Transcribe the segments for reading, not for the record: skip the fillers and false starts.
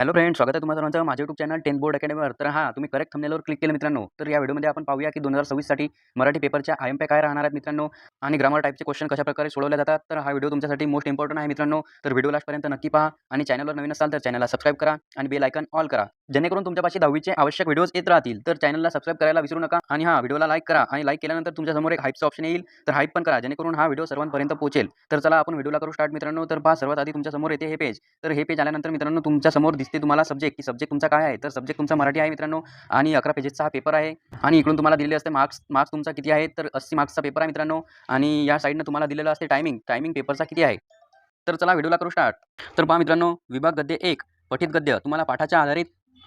Hello friends, स्वागत आहे तुम्हा सर्वांचं माझ्या यूट्यूब चॅनल 10 बोर्ड अकॅडमीवर। तर तुम्ही करेक्ट थंबनेलवर क्लिक केलं मित्रांनो। तर या व्हिडिओमध्ये आपण पाहूया की 2026 साठी मराठी पेपरच्या आय-एम-पी काय राहणार आहेत मित्रांनो आणि ग्रामर टाईपचे क्वेश्चन कशाप्रकारे सोडवले जातात। तर हा व्हिडिओ तुमच्यासाठी मोस्ट इम्पॉर्टंट आहे मित्रांनो। तर व्हिडिओ लास्टपर्यंत नक्की पहा आणि चॅनलवर नवीन असाल तर चॅनलला सबस्क्राईब करा आणि बेल आयकॉन ऑल करा, जेणेकरून तुमच्यापाशी 10वीचे आवश्यक व्हिडिओज येत राहतील। तर चॅनलला सबस्क्राईब करायला विसरू नका आणि व्हिडिओला लाईक करा आणि लाईक केल्यानंतर तुमच्यासमोर एक हाईपचा ऑप्शन येईल, तर हाईप पण करा, जेणेकरून हा व्हिडिओ सर्वांपर्यंत पोहोचेल। तर चला आपण व्हिडिओला करू स्टार्ट मित्रांनो। तर पहा, सर्वात आधी तुमच्यासमोर येते हे पेज। तर हे पेज आल्यानंतर मित्रांनो तुमच्यासमोर दिसते तुम्हाला सब्जेक्ट तुमचा काय आहे। तर सब्जेक्ट तुमचा मराठी आहे मित्रांनो आणि 11 पेजेसचा हा पेपर आहे आणि इकडून तुम्हाला दिलेले असते मार्क्स तुमचा किती आहे। तर 80 मार्क्सचा पेपर आहे मित्रांनो आणि या साईडनं तुम्हाला दिलेलं असते टायमिंग पेपरचा किती आहे। तर चला व्हिडिओला करू स्टार्ट। तर पहा मित्रांनो, विभाग गद्य 1 पठित गद्य तुम्हाला पाठाच्या आधारित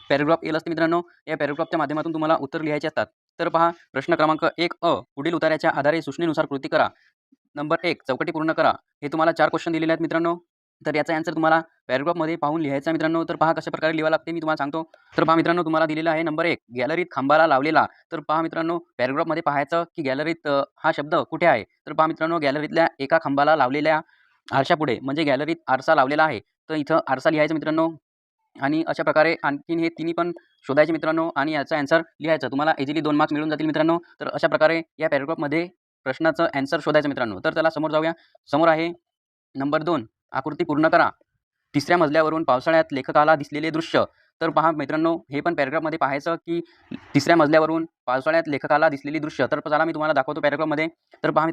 पॅराग्राफ येईल असते मित्रांनो। या पॅराग्राफच्या माध्यमातून तुम्हाला उत्तर लिहायचे असतात। तर पहा, प्रश्न क्रमांक 1 अ, पुढील उतार्याच्या आधारे सूचनेनुसार कृती करा। नंबर 1 चौकटी पूर्ण करा। हे तुम्हाला 4 क्वेश्चन दिलेले आहेत मित्रांनो। तर याचा आन्सर तुम्हाला पॅराग्राफमध्ये पाहून लिहायचा मित्रांनो। तर पहा कशा प्रकारे लिहावं लागते मी तुम्हाला सांगतो। तर पहा मित्रांनो, तुम्हाला दिलेला आहे नंबर 1 गॅलरीत खांबाला लावलेला। तर पहा मित्रांनो, पॅराग्राफमध्ये पाहायचं की गॅलरीत हा शब्द कुठे आहे। तर पहा मित्रांनो, गॅलरीतल्या एका खांबाला लावलेल्या आरशापुढे म्हणजे गॅलरीत आरसा लावलेला आहे। तर इथं आरसा लिहायचं मित्रांनो आणि अशा प्रकारे आणखीन हे तिन्ही पण शोधायचे मित्रांनो आणि याचा आन्सर लिहायचा। तुम्हाला इझिली 2 मार्क्स मिळून जातील मित्रांनो। तर अशा प्रकारे या पॅराग्राफमध्ये प्रश्नाचं आन्सर शोधायचं मित्रांनो। तर चला समोर जाऊया। समोर आहे नंबर 2 आकृती पूर्ण करा। तिसऱ्या मजल्यावरून पावसाळ्यात लेखकाला दिसलेले दृश्य। तर पहा मित्रांनो, हे पण पॅराग्राफमध्ये पाहायचं की तिसऱ्या मजल्यावरून पावसाळ्यात लेखकाला दिसलेली दृश्य। तर चला मी तुम्हाला दाखवतो पॅराग्राफमध्ये। तर पहा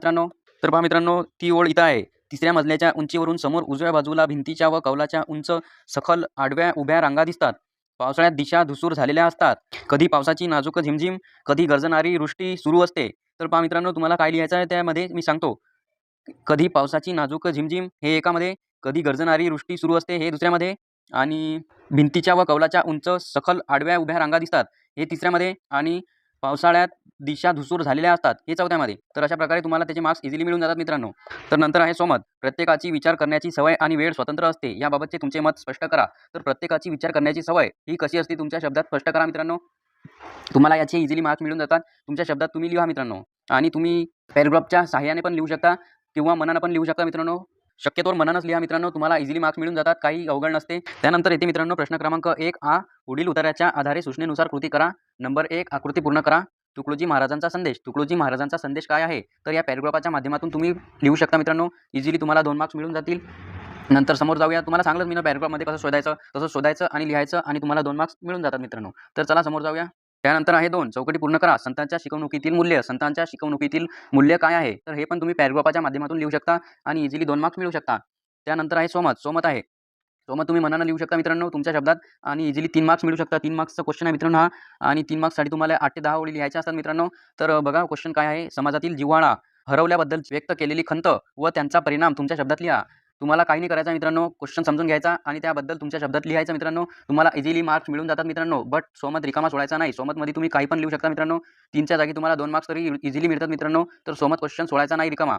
मित्रांनो, ती ओळ इथं आहे। तिसऱ्या मजल्याच्या उंचीवरून समोर उजव्या बाजूला भिंतीच्या व कौलाच्या उंच सखल आडव्या उभ्या रांगा दिसतात। पावसाळ्यात दिशा धुसूर झालेल्या असतात। कधी पावसाची नाजूक झिमझिम, कधी गर्जणारी वृष्टी सुरू असते। तर पहा मित्रांनो, तुम्हाला काय लिहायचं आहे त्यामध्ये मी सांगतो। कधी पावसाची नाजूक झिमझिम हे एकामध्ये, कधी गर्जणारी वृष्टी सुरू असते हे दुसऱ्यामध्ये आणि भिंतीच्या व कौलाच्या उंच सखल आडव्या उभ्या रांगा दिसतात हे तिसऱ्यामध्ये आणि पावसाळ्यात दिशा धुसूर झालेल्या असतात हे चौथ्यामध्ये। तर अशा प्रकारे तुम्हाला त्याचे मार्क्स इझिली मिळून जातात मित्रांनो। तर नंतर आहे सोमत, प्रत्येकाची विचार करण्याची सवय आणि वेळ स्वतंत्र असते, याबाबतचे तुमचे मत स्पष्ट करा। तर प्रत्येकाची विचार करण्याची सवय ही कशी असते तुमच्या शब्दात स्पष्ट करा मित्रांनो। तुम्हाला याचे इझिली मार्क्स मिळून जातात। तुमच्या शब्दात तुम्ही लिहा मित्रांनो आणि तुम्ही पॅराग्राफच्या सहाय्याने पण लिहू शकता किंवा मनानं पण लिहू शकता मित्रांनो। शक्यतोवर मनानंच लिहा मित्रांनो, तुम्हाला इझिली मार्क्स मिळून जातात, काही अवघड नसते। त्यानंतर येते मित्रांनो प्रश्न क्रमांक 1 आ, पुढील उतार्याच्या आधारे सूचनेनुसार कृती करा। नंबर 1 आकृती पूर्ण करा। तुकडोजी महाराजांचा संदेश। तुकडोजी महाराजांचा संदेश काय आहे। तर या पॅराग्राफच्या माध्यमातून तुम्ही लिहू शकता मित्रांनो। इझिली तुम्हाला 2 मार्क्स मिळून जातील। नंतर समोर जाऊया। तुम्हाला सांगलं मी पॅराग्राफमध्ये कसं शोधायचं तसं शोधायचं आणि लिहायचं आणि तुम्हाला 2 मार्क्स मिळून जातात मित्रांनो। तर चला समोर जाऊया। त्यानंतर आहे 2 चौकटी पूर्ण करा। संतांच्या शिकवणुकीतील मूल्य। संतांच्या शिकवणुकीतील मूल्य काय आहे। तर हे पण तुम्ही पॅराग्राफच्या माध्यमातून लिहू शकता आणि इझिली 2 मार्क्स मिळू शकता। त्यानंतर आहे सोमत। सोमत आहे, सोमत तुम्ही मनानं लिहू शकता मित्रांनो तुमच्या शब्दात आणि इझिली 3 मार्क्स मिळू शकता। 3 मार्क्सचा क्वेश्चन आहे मित्रांनो हा आणि 3 मार्क्ससाठी तुम्हाला 8 ते 10 ओळी लिहायच्या असतात मित्रांनो। तर बघा क्वेश्चन काय आहे। समाजातील जिव्हाळा हरवल्याबद्दल व्यक्त केलेली खंत व त्यांचा परिणाम तुमच्या शब्दात लिहा। तुम्हाला काही नाही करायचं मित्रांनो, क्वेश्चन समजून घ्यायचा आणि त्याबद्दल तुमच्या शब्दात लिहायचं मित्रांनो। तुम्हाला इझिली मार्क्स मिळून जातात मित्रांनो। बट सोमत रिकामा सोडायचा नाही। सोमतमध्ये तुम्ही काही पण लिहू शकता मित्रांनो। 3च्या जागी तुम्हाला 2 मार्क्स तरी इझिली मिळतात मित्रांनो। तर सोमत क्वेश्चन सोडायचा नाही रिकामा।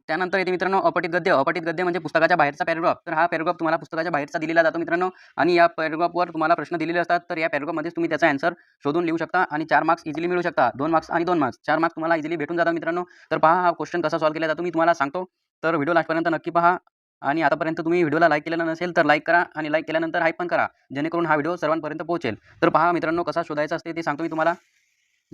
त्यानंतर येते मित्रांनो अपठित गद्य। अपठित गद्य म्हणजे पुस्तकाच्या बाहेरचा पॅराग्राफ। तर हा पॅराग्राफ तुम्हाला पुस्तकाच्या बाहेरचा दिलेला जातो मित्रांनो आणि या पॅराग्राफवर तुम्हाला प्रश्न दिलेले असतात। तर या पॅराग्राफमध्येच तुम्ही त्याचा आन्सर शोधून लिहू शकता आणि 4 मार्क्स इझिली मिळू शकता। 2 मार्क्स आणि 2 मार्क्स 4 मार्क्स तुम्हाला इझिली भेटून जातात मित्रांनो। तर पहा हा क्वेश्चन कसा सॉल्व्ह केला जातो मी तुम्हाला सांगतो। तर व्हिडिओ लास्टपर्यंत नक्की पहा आणि आतापर्यंत तुम्ही व्हिडिओला लाईक केलेला नसेल तर लाईक करा आणि लाईक केल्यानंतर हाईप पण करा, जेणेकरून हा व्हिडिओ सर्वांपर्यंत पोहोचेल। तर पहा मित्रांनो, कसा शोधायचा असते ते सांगतो मी तुम्हाला।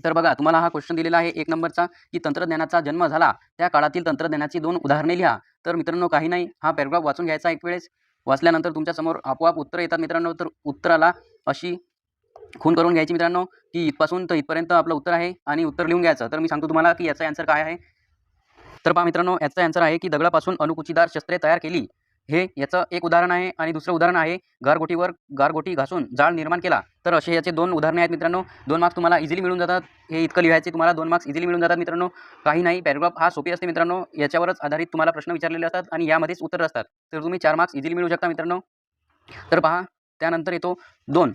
तर बघा, तुम्हाला हा क्वेश्चन दिलेला आहे 1 नंबरचा की तंत्रज्ञानाचा जन्म झाला त्या काळातील तंत्रज्ञानाची 2 उदाहरणे लिहा। तर मित्रांनो काही नाही, हा पॅराग्राफ वाचून घ्यायचा एक वेळेस। वाचल्यानंतर तुमच्या समोर आपोआप उत्तर येतात मित्रांनो। तर उत्तराला अशी खूण करून घ्यायची मित्रांनो की इथपासून तर इथपर्यंत आपलं उत्तर आहे आणि उत्तर लिहून घ्यायचं। तर मी सांगतो तुम्हाला की याचा आन्सर काय आहे। तर पहा मित्रांनो, याचा आन्सर आहे की दगडापासून अणुकुचीदार शस्त्रे तयार केली। हे याचं एक उदाहरण आहे आणि दुसरं उदाहरण आहे गारगोटीवर गारगोटी घासून जाळ निर्माण केला। तर असे याचे 2 उदाहरणे आहेत मित्रांनो। 2 मार्क्स तुम्हाला इझिली मिळून जातात। हे इतकं लिहायचे तुम्हाला 2 मार्क्स इझिली मिळून जातात मित्रांनो। काही नाही, पॅराग्राफ हा सोपी असते मित्रांनो। याच्यावरच आधारित तुम्हाला प्रश्न विचारलेले असतात आणि यामध्येच उत्तर असतात। तर तुम्ही 4 मार्क्स इझिली मिळू शकता मित्रांनो। तर पहा, त्यानंतर येतो 2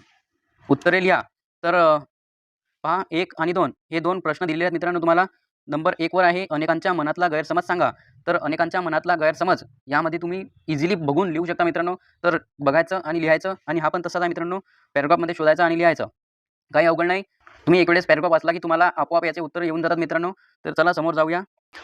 उत्तरे लिहा। तर पहा 1 आणि 2 हे 2 प्रश्न दिलेले आहेत मित्रांनो तुम्हाला। नंबर 1 वर आहे अनेकांच्या मनातला गैरसमज सांगा। तर अनेकांच्या मनातला गैरसमज यामध्ये तुम्ही इझिली बघून लिहू शकता मित्रांनो। तर बघायचं आणि लिहायचं आणि हा पण तसाच आहे मित्रांनो, पॅराग्राफमध्ये शोधायचं आणि लिहायचं, काही अवघड नाही। तुम्ही एक वेळेस पॅराग्राफ वाचला की तुम्हाला आपोआप याचे उत्तर येऊन जातात मित्रांनो। तर चला समोर जाऊया।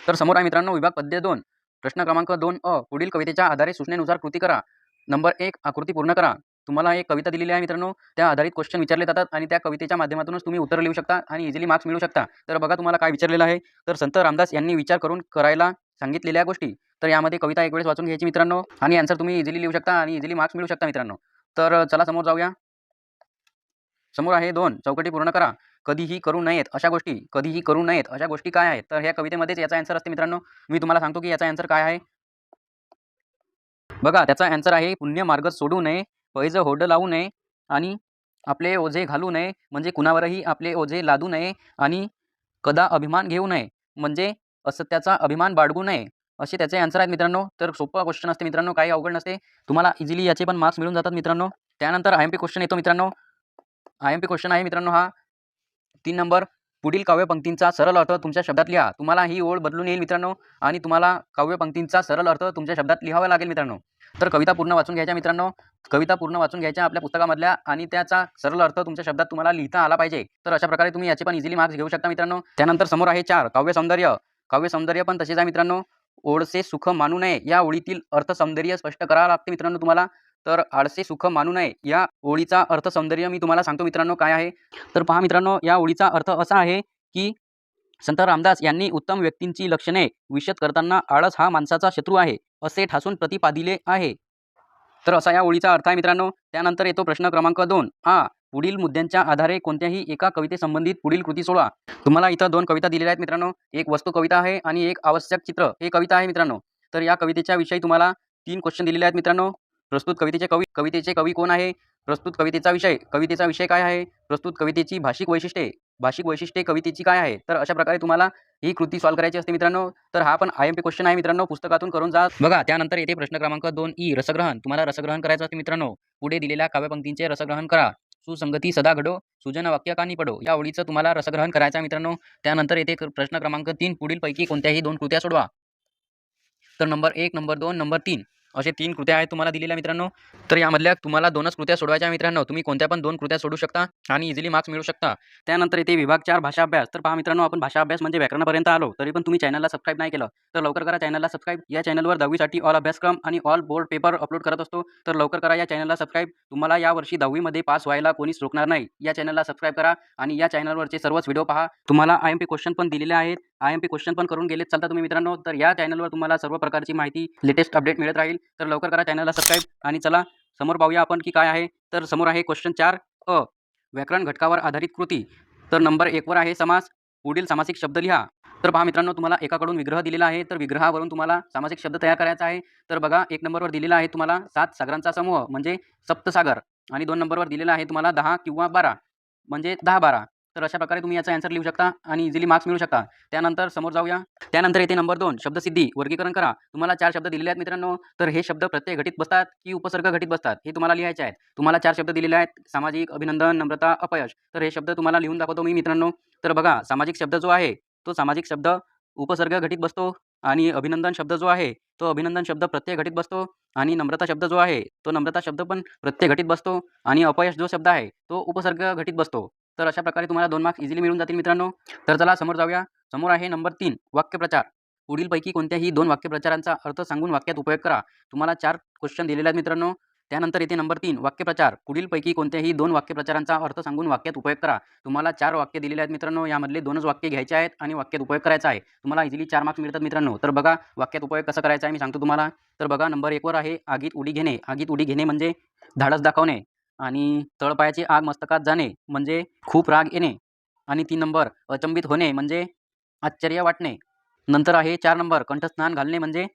तर समोर आहे मित्रांनो विभाग पद्य 2 प्रश्न क्रमांक 2 अ, पुढील कवितेच्या आधारे सूचनेनुसार कृती करा। नंबर 1 आकृती पूर्ण करा। तुम्हाला एक कविता दिलेली आहे मित्रांनो, त्या आधारित क्वेश्चन विचारले जातात आणि त्या कवितेच्या माध्यमातूनच तुम्ही उत्तर लिहू शकता आणि इझिली मार्क्स मिळवू शकता. तर बघा तुम्हाला काय विचारलेलं आहे, तर संत रामदास यांनी विचार करून करायला सांगितलेल्या गोष्टी. तर यामध्ये कविता एक वेळेस वाचून घ्यायची मित्रांनो आणि आन्सर तुम्ही इझिली लिहू शकता आणि इझिली मार्क्स मिळवू शकता मित्रांनो. तर चला समोर जाऊया. समोर आहे 2 चौकटी पूर्ण करा. कधीही करू नयेत अशा गोष्टी, कधीही करू नयेत अशा गोष्टी काय आहेत? तर ह्या कवितेमध्येच याचा आन्सर असते मित्रांनो. मी तुम्हाला सांगतो की याचा आन्सर काय आहे. बघा त्याचा आन्सर आहे पुण्य मार्ग सोडू नये, पैज होड लावू नये आणि आपले ओझे घालू नये, म्हणजे कुणावरही आपले ओझे लादू नये आणि कदा अभिमान घेऊ नये, म्हणजे असत्याचा अभिमान बाळगू नये. असे त्याचे आन्सर आहेत मित्रांनो. तर सोपा क्वेश्चन असते मित्रांनो, काही अवघड नसते. तुम्हाला इझिली याचे पण मार्क्स मिळून जातात मित्रांनो. त्यानंतर आय-एम-पी क्वेश्चन येतो मित्रांनो. आय-एम-पी क्वेश्चन आहे मित्रांनो हा 3 नंबर. पुढील काव्यपंक्तींचा सरळ अर्थ तुमच्या शब्दात लिहा. तुम्हाला ही ओळ बदलून येईल मित्रांनो आणि तुम्हाला काव्यपंक्तींचा सरळ अर्थ तुमच्या शब्दात लिहावा लागेल मित्रांनो. तर कविता पूर्ण वाचून घ्यायच्या मित्रांनो. कविता पूर्ण वाचून घ्यायच्या आपल्या पुस्तकामधल्या आणि त्याचा सरळ अर्थ तुमच्या शब्दात तुम्हाला लिहिता आला पाहिजे. तर अशा प्रकारे तुम्ही याचे पण इझिली मार्क्स घेऊ शकता मित्रांनो. त्यानंतर समोर आहे 4 काव्यसौंदर्य. काव्यसौंदर्य पण तसेच आहे मित्रांनो. ओळसे सुख मानू नये या ओळीतील अर्थसौंदर्य स्पष्ट करावं लागते मित्रांनो तुम्हाला. तर आळसे सुख मानू नये या ओळीचा अर्थसौंदर्य मी तुम्हाला सांगतो मित्रांनो काय आहे. तर पहा मित्रांनो, या ओळीचा अर्थ असा आहे की संत रामदास यांनी उत्तम व्यक्तींची लक्षणे विशद करताना आळस हा माणसाचा शत्रू आहे असे ठासून प्रतिपादिले आहे. तर असा या ओळीचा अर्थ आहे मित्रांनो. त्यानंतर येतो प्रश्न क्रमांक 2. पुढील मुद्द्यांच्या आधारे कोणत्याही एका कवितेसंबंधित पुढील कृती सोडवा. तुम्हाला इथं 2 कविता दिलेल्या आहेत मित्रांनो. एक वस्तू कविता आहे आणि एक आवश्यक चित्र हे कविता आहे मित्रांनो. तर या कवितेच्या विषयी तुम्हाला 3 क्वेश्चन दिलेले आहेत मित्रांनो. प्रस्तुत कवितेचे कवी कोण आहे? प्रस्तुत कवितेचा विषय काय आहे? प्रस्तुत कवितेची भाषिक वैशिष्ट्ये कवितेची काय आहे? तर अशा प्रकारे तुम्हाला ही कृती सॉल्व्ह करायची असते मित्रांनो. तर हा पण आय-एम-पी क्वेश्चन आहे मित्रांनो, पुस्तकातून करून जा. बघा त्यानंतर येते प्रश्न क्रमांक 2 रसग्रहण. तुम्हाला रसग्रहण करायचं असते मित्रांनो. पुढे दिलेल्या काव्यपंक्तींचे रसग्रहण करा. सुसंगती सदा घडो, सुजन वाक्य कानी पडो या ओळीचं तुम्हाला रसग्रहण करायचं आहे मित्रांनो. त्यानंतर येते प्रश्न क्रमांक 3 पुढीलपैकी कोणत्याही 2 कृत्या सोडवा. तर नंबर 1, नंबर 2, नंबर 3 असे 3 कृत्या आहेत तुम्हाला दिलेल्या मित्रांनो. तर यामधल्या तुम्हाला 2च कृत्या सोडवायच्या मित्रांनो. तुम्ही कोणत्या पण 2 कृत्या सोडू शकता आणि इझिली मार्क्स मिळवू शकता. त्यानंतर येते विभाग 4 भाषा अभ्यास. तर पहा मित्रांनो, आपण भाषा अभ्यास म्हणजे व्याकरणापर्यंत आलो. तरी पण तुम्ही चॅनलला सबस्क्राईब नाही केलं तर लवकर करा चॅनलला सबस्क्राईब. या चॅनलवर 10वी साठी ऑल अभ्यासक्रम आणि ऑल बोर्ड पेपर अपलोड करत असतो. तर लवकर करा या चॅनलला सबस्क्राईब. तुम्हाला यावर्षी 10वी मध्ये पास व्हायला कोणीच रोखणार नाही. या चॅनलला सबस्क्राईब करा आणि या चॅनलवरचे सर्वच व्हिडिओ पहा. तुम्हाला आय-एम-पी क्वेश्चन पण दिलेले आहेत. आय-एम-पी क्वेश्चन पण करून गेलेत चालता तुम्ही मित्रांनो. तर या चॅनलवर तुम्हाला सर्व प्रकारची माहिती लेटेस्ट अपडेट मिळत राहील. तर लवकर करा चॅनलला सबस्क्राईब आणि चला समोर पाहूया आपण की काय आहे. तर समोर आहे क्वेश्चन 4 व्याकरण घटकावर आधारित कृती. तर नंबर 1 वर आहे समास. पुढील सामासिक शब्द लिहा. तर पहा मित्रांनो, तुम्हाला एकाकडून विग्रह दिलेला आहे. तर विग्रहावरून तुम्हाला सामासिक शब्द तयार करायचा आहे. तर बघा 1 नंबरवर दिलेला आहे तुम्हाला 7 सागरांचा समूह म्हणजे सप्तसागर आणि 2 नंबरवर दिलेला आहे तुम्हाला 10 किंवा 12 म्हणजे 10-12. तर अशा प्रकारे तुम्ही याचा आन्सर लिहू शकता आणि इझिली मार्क्स मिळवू शकता. त्यानंतर समोर जाऊया. त्यानंतर येते नंबर 2 शब्दसिद्धी. वर्गीकरण करा. तुम्हाला 4 शब्द दिलेले आहेत मित्रांनो. तर हे शब्द प्रत्यय घटित बसतात की उपसर्ग घटित बसतात हे तुम्हाला लिहायचे आहेत. तुम्हाला 4 शब्द दिलेले आहेत. सामाजिक, अभिनंदन, नम्रता, अपयश. तर हे शब्द तुम्हाला लिहून दाखवतो मी मित्रांनो. तर बघा सामाजिक शब्द जो आहे तो सामाजिक शब्द उपसर्ग घटित बसतो आणि अभिनंदन शब्द जो आहे तो अभिनंदन शब्द प्रत्यय घटित बसतो आणि नम्रता शब्द जो आहे तो नम्रता शब्द पण प्रत्यय घटित बसतो आणि अपयश जो शब्द आहे तो उपसर्ग घटित बसतो. तर अशा प्रकारे तुम्हाला 2 मार्क्स इझिली मिळून जातील मित्रांनो. तर चला समोर जाऊया. समोर आहे नंबर 3 वाक्यप्रचार. पुढीलपैकी कोणत्याही 2 वाक्यप्रचारांचा अर्थ सांगून वाक्यात उपयोग करा. तुम्हाला 4 क्वेश्चन दिलेले आहेत मित्रांनो. त्यानंतर येते नंबर 3 वाक्यप्रचार. पुढीलपैकी कोणत्याही 2 वाक्यप्रचारांचा अर्थ सांगून वाक्यात उपयोग करा. तुम्हाला 4 वाक्य दिलेले आहेत मित्रांनो. यामधले 2च वाक्य घ्यायचे आहेत आणि वाक्यात उपयोग करायचा आहे. तुम्हाला इझिली 4 मार्क्स मिळतात मित्रांनो. तर बघा वाक्यात उपयोग कसा करायचा आहे मी सांगतो तुम्हाला. तर बघा नंबर 1 वर आहे आगीत उडी घेणे. आगीत उडी घेणे म्हणजे धाडस दाखवणे आणि तळपायाची आग मस्तकात जाणे म्हणजे खूप राग येणे आणि 3 नंबर अचंबित होणे म्हणजे आश्चर्य वाटणे. नंतर आहे 4 नंबर कंठस्नान घालणे म्हणजे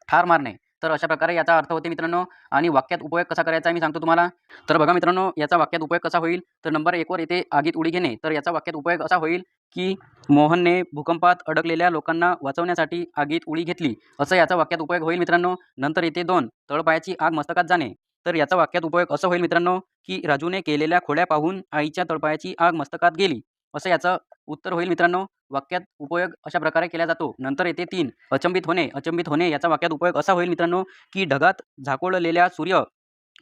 ठार मारणे. तर अशा प्रकारे याचा अर्थ होते मित्रांनो आणि वाक्यात उपयोग कसा करायचा आहे मी सांगतो तुम्हाला. तर बघा मित्रांनो याचा वाक्यात उपयोग कसा होईल. तर नंबर 1 वर येते आगीत उडी घेणे. तर याचा वाक्यात उपयोग असा होईल की मोहनने भूकंपात अडकलेल्या लोकांना वाचवण्यासाठी आगीत उडी घेतली असं याचा वाक्यात उपयोग होईल मित्रांनो. नंतर येते 2 तळपायाची आग मस्तकात जाणे. तर याचा वाक्यात उपयोग असं होईल मित्रांनो की राजूने केलेल्या खोड्या पाहून आईच्या तळपायाची आग मस्तकात गेली असं याचं उत्तर होईल मित्रांनो. वाक्यात उपयोग अशा प्रकारे केला जातो. नंतर येते 3 अचंबित होणे. अचंबित होणे याचा वाक्यात उपयोग असा होईल मित्रांनो की ढगात झाकोळलेल्या सूर्य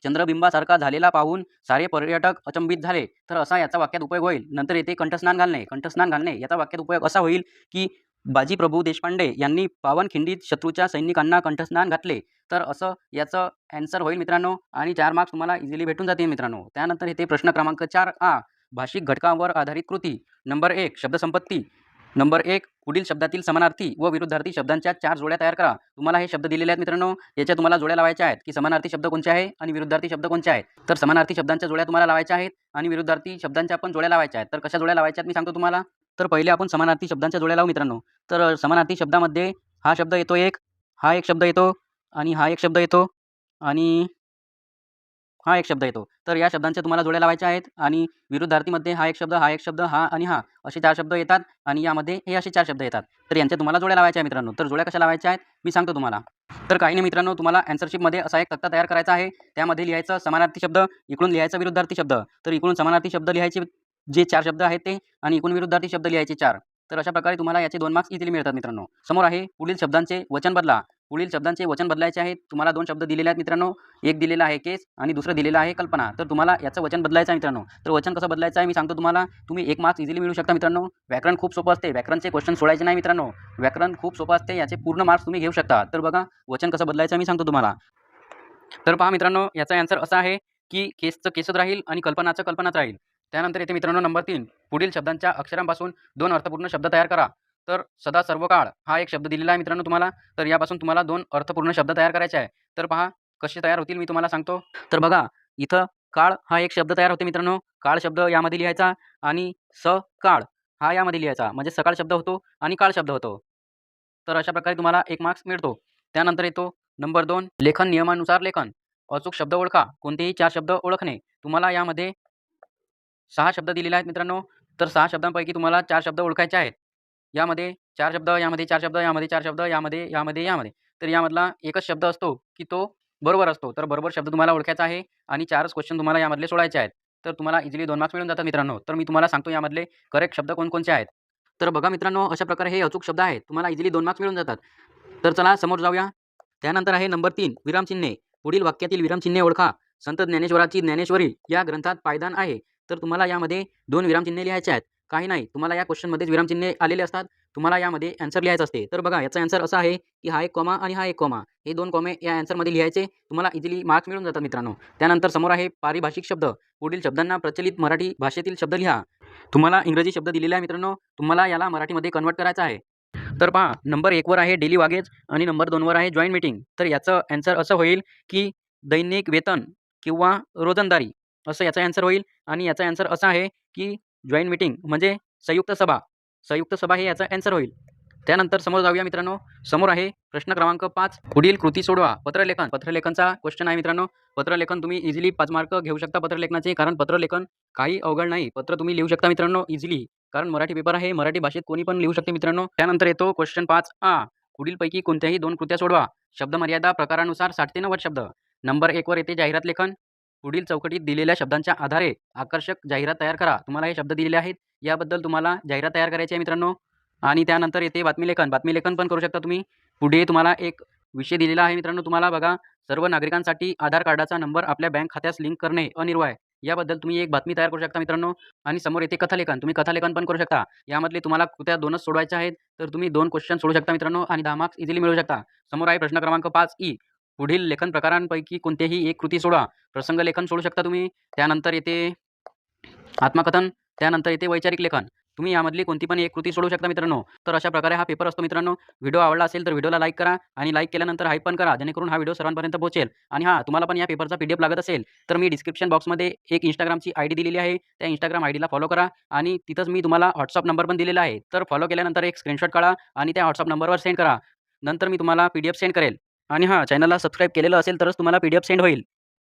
चंद्रबिंबासारखा झालेला पाहून सारे पर्यटक अचंबित झाले. तर असा याचा वाक्यात उपयोग होईल. नंतर येते कंठस्नान घालणे. कंठस्नान घालणे याचा वाक्यात उपयोग असा होईल की बाजीप्रभू देशपांडे यांनी पावनखिंडीत शत्रूच्या सैनिकांना कंठस्नान घातले. तर असं याचं ॲन्सर होईल मित्रांनो आणि 4 मार्क्स तुम्हाला इझिली भेटून जातील मित्रांनो. त्यानंतर येते प्रश्न क्रमांक 4 भाषिक घटकांवर आधारित कृती. नंबर 1 शब्दसंपत्ती. नंबर 1 पुढील शब्दातील समानार्थी व विरुद्धार्थी शब्दांच्या 4 जोड्या तयार करा. तुम्हाला हे शब्द दिलेले आहेत मित्रांनो. याच्या तुम्हाला जोड्या लावायच्या आहेत की समानार्थी शब्द कोणते आहे आणि विरुद्धार्थी शब्द कोणते आहेत. तर समानार्थी शब्दांच्या जोड्या तुम्हाला लावायच्या आहेत आणि विरुद्धार्थी शब्दांच्या पण जोड्या लावायच्या आहेत. तर कशा जोड्या लावायच्या आहेत मी सांगतो तुम्हाला. तर पहिले आपण समानार्थी शब्दांच्या जोड्या लावू मित्रांनो. तर समानार्थी शब्दामध्ये हा शब्द येतो एक, हा एक शब्द येतो आणि हा एक शब्द येतो आणि हा एक शब्द येतो. तर या शब्दांच्या तुम्हाला जोड्या लावायच्या आहेत आणि विरुद्धार्थीमध्ये हा एक शब्द, हा एक शब्द, हा आणि हा असे 4 शब्द येतात आणि यामध्ये हे असे 4 शब्द येतात. तर यांच्या तुम्हाला जोड्या लावायच्या आहेत मित्रांनो. तर जोड्या कशा लावायच्या आहेत मी सांगतो तुम्हाला. तर काही नाही मित्रांनो, तुम्हाला ॲन्सरशीटमध्ये असा एक तक्ता तयार करायचा आहे. त्यामध्ये लिहायचं समानार्थी शब्द, इकडून लिहायचा विरुद्धार्थी शब्द. तर इकडून समानार्थी शब्द लिहायचे जे 4 शब्द आहेत ते आणि इकडून विरुद्धार्थी शब्द लिहायचे 4. तर अशा प्रकारे तुम्हाला याचे 2 मार्क्स इझिली मिळतात मित्रांनो. समोर आहे पुढील शब्दांचे वचन बदला. पुढील शब्दांचे वचन बदलायचे आहेत. तुम्हाला 2 शब्द दिलेले आहेत मित्रांनो. एक दिलेला आहे केस आणि दुसरं दिलेलं आहे कल्पना. तर तुम्हाला याचं वचन बदलायचं आहे मित्रांनो. तर वचन कसं बदलायचं आहे मी सांगतो तुम्हाला. तुम्ही 1 मार्क्स इझिली मिळू शकता मित्रांनो. व्याकरण खूप सोपं असते. व्याकरणचे क्वेश्चन सोडायचे नाही मित्रांनो. व्याकरण खूप सोपं असते. याचे पूर्ण मार्क्स तुम्ही घेऊ शकता. तर बघा वचन कसं बदलायचं मी सांगतो तुम्हाला. तर पहा मित्रांनो, याचा ॲन्सर असा आहे की केसचं केसच राहील आणि कल्पनाचं कल्पनाच राहील. त्यानंतर येते मित्रांनो नंबर 3 पुढील शब्दांच्या अक्षरांपासून 2 अर्थपूर्ण शब्द तयार करा. तर सदा सर्व काळ हा एक शब्द दिलेला आहे मित्रांनो तुम्हाला. तर यापासून तुम्हाला 2 अर्थपूर्ण शब्द तयार करायचे आहे. तर पहा कसे तयार होतील मी तुम्हाला सांगतो. तर बघा इथं काळ हा एक शब्द तयार होते मित्रांनो. काळ शब्द यामध्ये लिहायचा आणि सकाळ हा यामध्ये लिहायचा. म्हणजे सकाळ शब्द होतो आणि काळ शब्द होतो. तर अशा प्रकारे तुम्हाला 1 मार्क्स मिळतो. त्यानंतर येतो नंबर 2 लेखन नियमानुसार लेखन. अचूक शब्द ओळखा. कोणतेही 4 शब्द ओळखणे. तुम्हाला यामध्ये 6 शब्द दिलेले आहेत मित्रांनो. तर 6 शब्दांपैकी तुम्हाला 4 शब्द ओळखायचे आहेत. यामध्ये 4 शब्द, यामध्ये 4 शब्द, यामध्ये 4 शब्द, यामध्ये. तर यामधला एकच शब्द असतो की तो बरोबर असतो. तर बरोबर शब्द तुम्हाला ओळखायचा आहे आणि 4च क्वेश्चन तुम्हाला यामधले सोडवायचे आहेत. तर तुम्हाला इझिली 2 मार्क्स मिळून जातात मित्रांनो. तर मी तुम्हाला सांगतो यामधले करेक्ट शब्द कोणकोणचे आहेत. तर बघा मित्रांनो, अशा प्रकारे हे अचूक शब्द आहेत. तुम्हाला इझिली 2 मार्क्स मिळून जातात. तर चला समोर जाऊया. त्यानंतर आहे नंबर 3 विरामचिन्हे. पुढील वाक्यातील विरामचिन्हे ओळखा. संत ज्ञानेश्वराची ज्ञानेश्वरी या ग्रंथात पायदान आहे. तर तुम्हाला यामध्ये 2 विरामचिन्हे लिहायचे आहेत. काही नाही, तुम्हाला या क्वेश्चनमध्येच विरामचिन्हे आलेले असतात. तुम्हाला यामध्ये ॲन्सर लिहायचं असते. तर बघा याचा ॲन्सर असा आहे की हा एक कॉमा आणि हा एक कॉमा. हे 2 कॉमे या ॲन्सरमध्ये लिहायचे. तुम्हाला इझिली मार्क्स मिळून जातात मित्रांनो. त्यानंतर समोर आहे पारिभाषिक शब्द. पुढील शब्दांना प्रचलित मराठी भाषेतील शब्द लिहा. तुम्हाला इंग्रजी शब्द दिलेला आहे मित्रांनो. तुम्हाला याला मराठीमध्ये कन्व्हर्ट करायचं आहे. तर पहा नंबर 1 वर आहे डेली वागेज आणि नंबर 2 वर आहे जॉईंट मीटिंग. तर याचं ॲन्सर असं होईल की दैनिक वेतन किंवा रोजंदारी असं याचा ॲन्सर होईल आणि याचा ॲन्सर असा आहे की जॉईंट मीटिंग म्हणजे संयुक्त सभा. संयुक्त सभा हे याचा ॲन्सर होईल. त्यानंतर समोर जाऊया मित्रांनो. समोर आहे प्रश्न क्रमांक 5 पुढील कृती सोडवा. पत्रलेखन. पत्रलेखनचा क्वेश्चन आहे मित्रांनो. पत्रलेखन तुम्ही इझिली 5 मार्क घेऊ शकता पत्रलेखनाचे. कारण पत्रलेखन काही अवघड नाही. पत्र तुम्ही लिहू शकता मित्रांनो इझिली. कारण मराठी पेपर आहे. मराठी भाषेत कोणी पण लिहू शकते मित्रांनो. त्यानंतर येतो क्वेश्चन 5 पुढीलपैकी कोणत्याही 2 कृत्या सोडवा. शब्दमर्यादा प्रकारानुसार 60 ते 90 शब्द. नंबर 1 वर येते जाहिरात लेखन. पुढील चौकटीत दिलेल्या शब्दांच्या आधारे आकर्षक जाहिरात तयार करा. तुम्हाला हे शब्द दिलेले आहेत. याबद्दल तुम्हाला जाहिरात तयार करायची आहे मित्रांनो. आणि त्यानंतर येते बातमीलेखन. बातमीलेखन पण करू शकता तुम्ही. पुढे तुम्हाला एक विषय दिलेला आहे मित्रांनो. तुम्हाला बघा सर्व नागरिकांसाठी आधार कार्डाचा नंबर आपल्या बँक खात्यास लिंक करणे अनिवार्य आहे. याबद्दल तुम्ही एक बातमी तयार करू शकता मित्रांनो. आणि समोर येते कथालेखन. तुम्ही कथालेखन पण करू शकता. यामधले तुम्हाला कृत्या 2च सोडवायच्या आहेत. तर तुम्ही 2 क्वेश्चन सोडवू शकता मित्रांनो आणि 10 मार्क्स इझिली मिळवू शकता. समोर आहे प्रश्न क्रमांक 5 पुढील लेखन प्रकारांपैकी कोणतेही एक कृती सोडवा. प्रसंग लेखन सोडू शकता तुम्ही. त्यानंतर येते आत्मकथन. त्यानंतर येते वैचारिक लेखन. तुम्ही यामधली कोणती पण एक कृती सोडवू शकता मित्रांनो. तर अशा प्रकारे हा पेपर असतो मित्रांनो. व्हिडिओ आवडला असेल तर व्हिडिओला लाईक करा आणि लाईक केल्यानंतर हाईप पण करा. जेणेकरून हा व्हिडिओ सर्वांपर्यंत पोहोचेल. आणि तुम्हाला पण या पेपरचा PDF लागत असेल तर मी डिस्क्रिप्शन बॉक्समध्ये एक Instagramची ID दिलेली आहे. त्या Instagram IDला फॉलो करा आणि तिथंच मी तुम्हाला WhatsApp नंबर पण दिलेला आहे. तर फॉलो केल्यानंतर एक स्क्रीनशॉट काढा आणि त्या WhatsApp नंबरवर सेंड करा. नंतर मी तुम्हाला PDF सेंड करेल. आणि चॅनलला सबस्क्राईब केलेलं असेल तरच तुम्हाला PDF सेंड होईल.